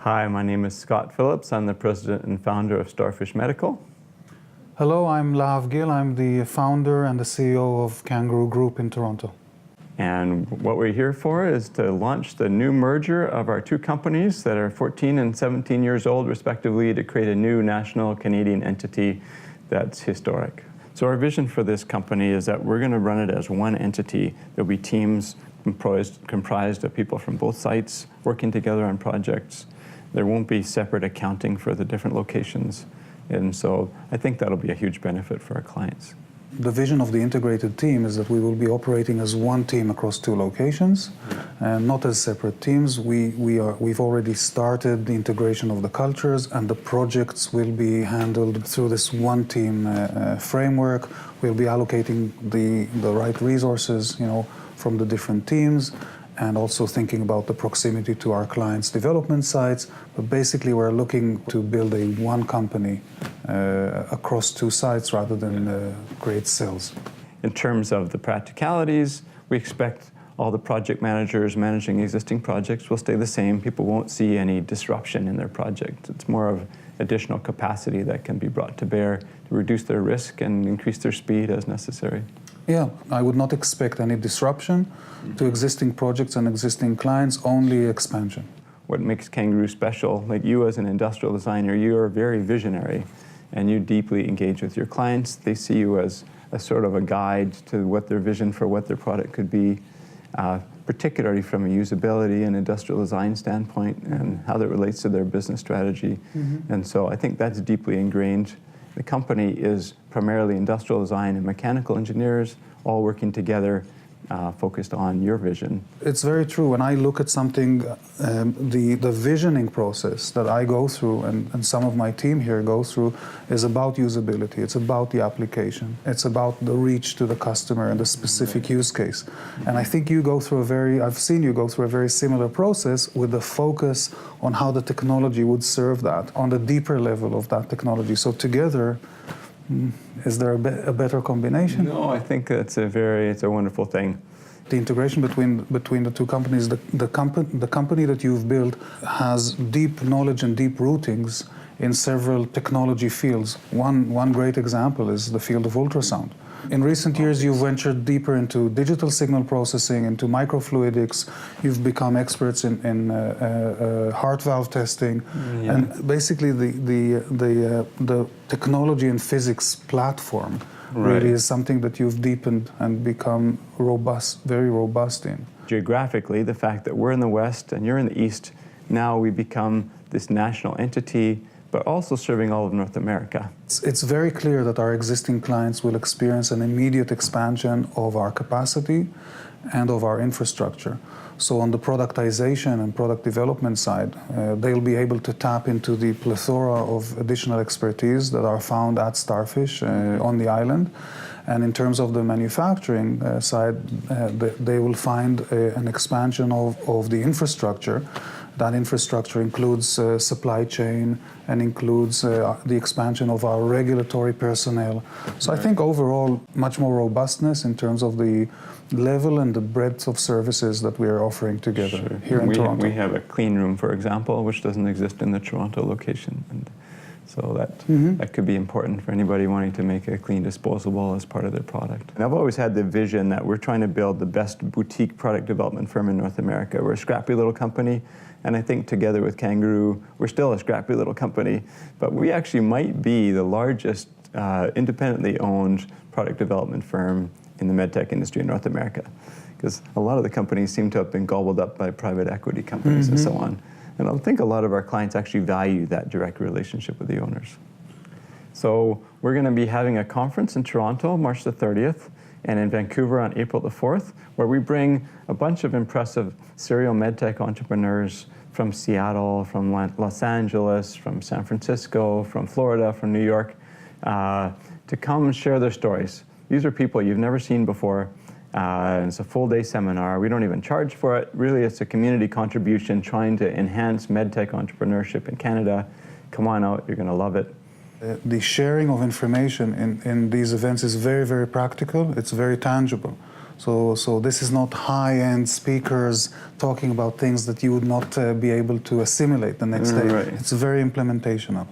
Hi, my name is Scott Phillips. I'm the president and founder of StarFish Medical. Hello, I'm Lahav Gil. I'm the founder and the CEO of Kangaroo Group in Toronto. And what we're here for is to launch the new merger of our two companies that are 14 and 17 years old, respectively, to create a new national Canadian entity that's historic. So our vision for this company is that we're going to run it as one entity. There'll be teams comprised of people from both sites working together on projects. There won't be separate accounting for the different locations. And so I think that'll be a huge benefit for our clients. The vision of the integrated team is that we will be operating as one team across two locations, and not as separate teams. We've already started the integration of the cultures, and the projects will be handled through this one team framework. We'll be allocating the right resources, from the different teams, and also thinking about the proximity to our clients' development sites. But basically, we're looking to build a one company across two sites rather than create cells. In terms of the practicalities, we expect all the project managers managing existing projects will stay the same. People won't see any disruption in their project. It's more of additional capacity that can be brought to bear to reduce their risk and increase their speed as necessary. Yeah, I would not expect any disruption to existing projects and existing clients, only expansion. What makes Kangaroo special, like you as an industrial designer, you are very visionary and you deeply engage with your clients. They see you as a sort of a guide to what their vision for what their product could be, particularly from a usability and industrial design standpoint and how that relates to their business strategy. And so I think that's deeply ingrained. The company is primarily industrial design and mechanical engineers, all working together, focused on your vision. It's very true. When I look at something, the visioning process that I go through and some of my team here go through is about usability. It's about the application. It's about the reach to the customer and the specific use case. And I think you go through I've seen you go through a very similar process with the focus on how the technology would serve that, on the deeper level of that technology. So together, is there a better combination? No, I think it's a wonderful thing. The integration between the two companies, the company that you've built has deep knowledge and deep rootings in several technology fields. One great example is the field of ultrasound. In recent years, you've ventured deeper into digital signal processing, into microfluidics. You've become experts in heart valve testing, and basically the technology and physics platform really is something that you've deepened and become robust, very robust in. Geographically, the fact that we're in the West and you're in the East, now we become this national entity, but also serving all of North America. It's very clear that our existing clients will experience an immediate expansion of our capacity and of our infrastructure. So on the productization and product development side, they'll be able to tap into the plethora of additional expertise that are found at StarFish on the island. And in terms of the manufacturing side, they will find an expansion of the infrastructure. That infrastructure includes supply chain and includes the expansion of our regulatory personnel. So I think overall, much more robustness in terms of the level and the breadth of services that we are offering together here in Toronto. We have a clean room, for example, which doesn't exist in the Toronto location. And so that could be important for anybody wanting to make a clean disposable as part of their product. And I've always had the vision that we're trying to build the best boutique product development firm in North America. We're a scrappy little company, and I think together with Kangaroo, we're still a scrappy little company, but we actually might be the largest independently owned product development firm in the medtech industry in North America, because a lot of the companies seem to have been gobbled up by private equity companies and so on. And I think a lot of our clients actually value that direct relationship with the owners. So we're going to be having a conference in Toronto, March the 30th, and in Vancouver on April the 4th, where we bring a bunch of impressive serial medtech entrepreneurs from Seattle, from Los Angeles, from San Francisco, from Florida, from New York, to come and share their stories. These are people you've never seen before. And it's a full-day seminar. We don't even charge for it. Really, it's a community contribution trying to enhance medtech entrepreneurship in Canada. Come on out, you're going to love it. The sharing of information in these events is very, very practical. It's very tangible. So this is not high-end speakers talking about things that you would not be able to assimilate the next day. Right. It's very implementational.